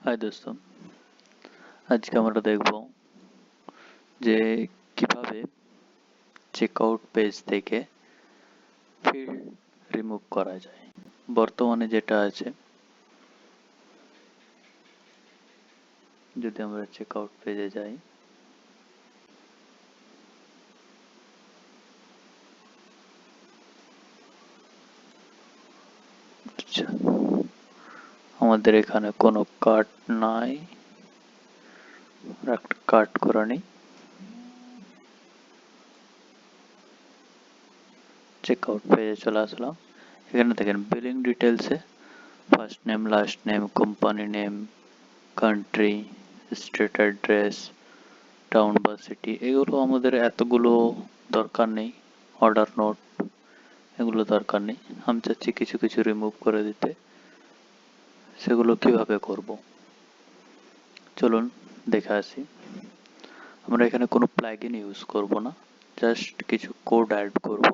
High দোস্ত, আজকে আমরা দেখব যে কিভাবে চেকআউট পেজ থেকে ফিল্ড রিমুভ করা যায়। বর্তমানে যেটা আছে, যদি আমরা চেকআউট পেজে যাই, আচ্ছা, আমাদের এখানে কোনো কার্ড নাই, একটা কার্ড করা নেই। চেকআউট পেজে চলে আসলাম। এখানে দেখেন বিলিং ডিটেলসে first name, last name, company name, country, state address, town বা সিটি, এগুলো আমাদের এতগুলো দরকার নেই। অর্ডার নোট, এগুলো দরকার নেই। আমি চাচ্ছি কিছু কিছু রিমুভ করে দিতে। সেগুলো কিভাবে করব চলুন দেখে আসি। আমরা এখানে কোনো প্লাগইন ইউজ করব না, জাস্ট কিছু কোড অ্যাড করব।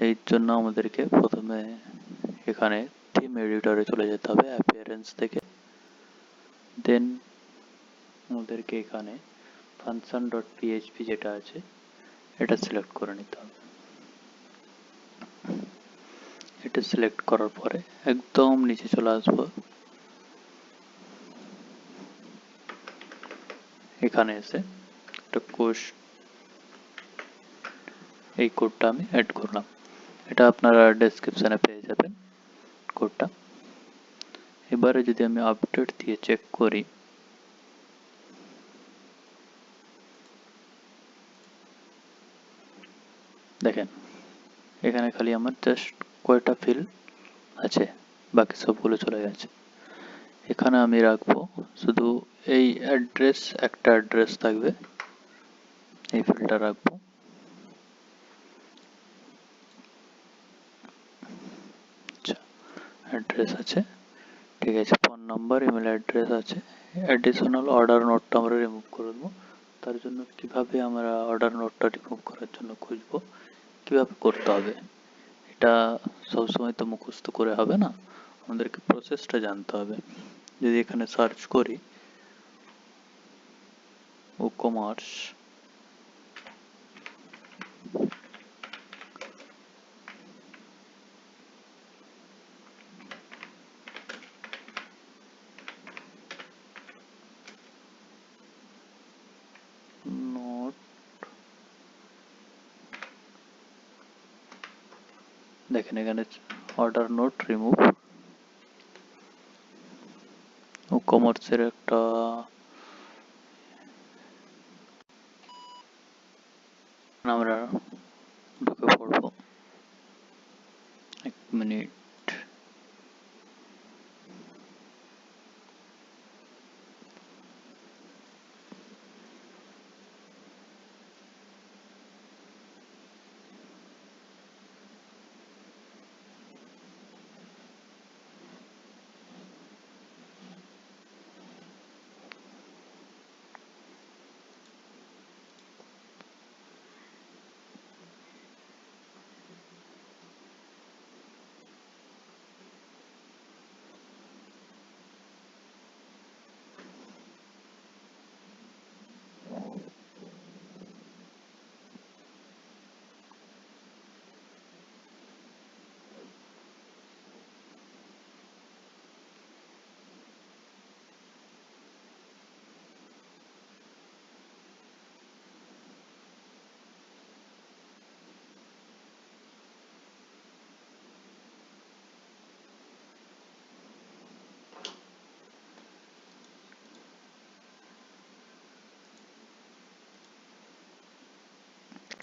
এই জন্য আমাদেরকে প্রথমে এখানে থিম এডিটরে চলে যেতে হবে অ্যাপিয়ারেন্স থেকে। দেন আমাদেরকে এখানে ফাংশন ডট পিএইচপি যেটা আছে এটা সিলেক্ট করে নিতে হবে। এটা সিলেক্ট করার পরে একদম নিচে চলে আসবো। এখানে এসে একটা এই কোডটা আমি অ্যাড করলাম। এটা আপনারা ডেসক্রিপশনে পেয়ে যাবেন কোডটা। এবারে যদি আমি আপডেট দিয়ে চেক করি, দেখেন এখানে খালি আমার জাস্ট কয়টা ফিল্ড আছে, বাকি সবগুলো চলে গেছে। এখানে আমি রাখবো শুধু এই অ্যাড্রেস, একটা অ্যাড্রেস থাকবে, এই ফিল্ডটা রাখবো। আচ্ছা, অ্যাড্রেস আছে, ঠিক আছে। ফোন নাম্বার, ইমেল অ্যাড্রেস আছে। অ্যাডিশনাল অর্ডার নোটটা আমরা রিমুভ করে দেবো। তার জন্য কিভাবে আমরা অর্ডার নোটটা রিমুভ করার জন্য খুঁজবো, কিভাবে করতে হবে, এটা সবসময় তো মুখস্থ করে হবে না, আমাদেরকে প্রসেসটা জানতে হবে। যদি এখানে সার্চ করি ই-কমার্স, নোট, দেখেন এখানে অর্ডার নোট রিমুভ ই-কমার্সের একটা আমরা ঢুকে পড়বো। এক মিনিট,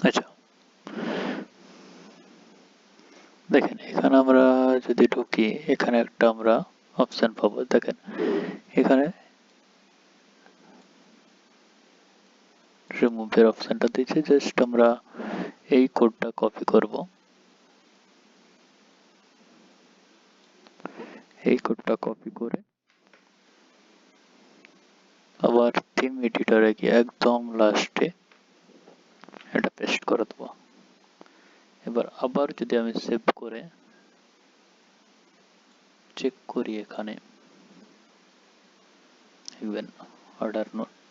আচ্ছা দেখেন এখানে আমরা যদি ঢুকি, এখানে একটা আমরা অপশন পাবো। দেখেন এখানে রিমুভের অপশনটা দিয়েছে, জাস্ট আমরা এই কোডটা কপি করব। এই কোডটা কপি করে আবার থিম এডিটরে গিয়ে একদম লাস্টে এটা পেস্ট করে দেবো। এবার আবার যদি আমি সেভ করে চেক করি, এখানে লিখবেন না, অর্ডার নোট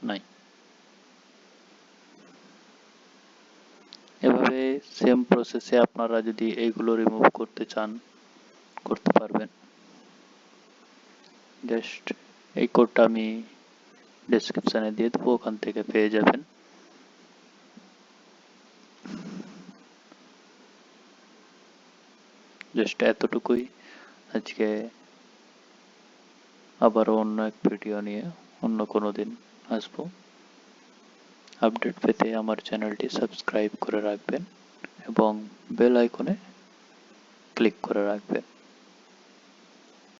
নাই। এভাবে সেম প্রসেসে আপনারা যদি এইগুলো রিমুভ করতে চান করতে পারবেন। জাস্ট এই কোডটা আমি ডেসক্রিপশনে দিয়ে দেবো, ওখান থেকে পেয়ে যাবেন। জাস্ট এতটুকুই। আজকে আবারও অন্য এক ভিডিও নিয়ে অন্য কোনো দিন আসবো। আপডেট পেতে আমার চ্যানেলটি সাবস্ক্রাইব করে রাখবেন এবং বেল আইকনে ক্লিক করে রাখবেন।